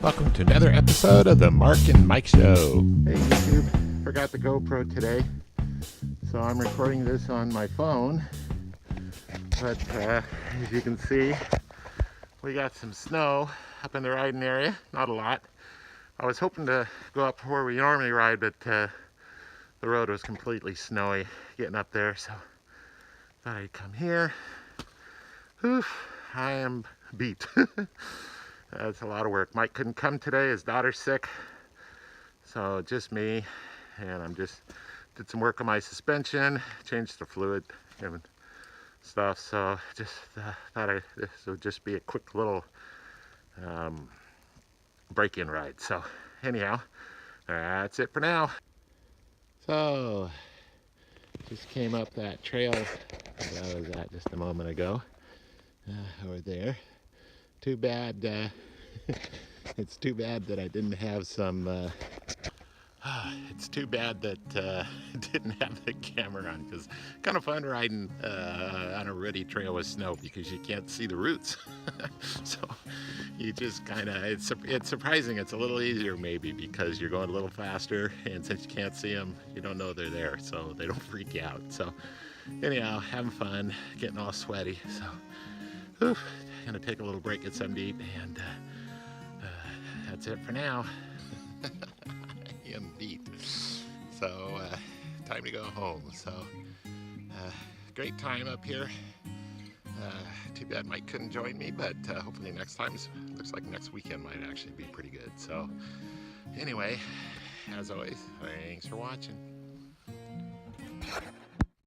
Welcome to another episode of the Mark and Mike Show. Hey YouTube, forgot the GoPro today, so I'm recording this on my phone. But as you can see, we got some snow up in the riding area. Not a lot. I was hoping to go up where we normally ride, but the road was completely snowy getting up there, so thought I'd come here. Oof, I am beat. That's a lot of work. Mike couldn't come today, his daughter's sick, so just me, and I'm just did some work on my suspension, changed the fluid and stuff, so just thought this would just be a quick little break-in ride. So anyhow, that's it for now. So just came up that trail that I was at just a moment ago, over there. Too bad, it's too bad that I didn't have some, it's too bad that I didn't have the camera on, because it's kind of fun riding on a rutty trail with snow because you can't see the roots. So you just kind of, it's surprising. It's a little easier maybe because you're going a little faster, and since you can't see them, you don't know they're there, so they don't freak you out. So anyhow, having fun, getting all sweaty. So whew, gonna take a little break, get something to eat, and that's it for now. I am beat. So time to go home. So great time up here. Too bad Mike couldn't join me, but hopefully next time. Looks like next weekend might actually be pretty good. So anyway, as always, thanks for watching.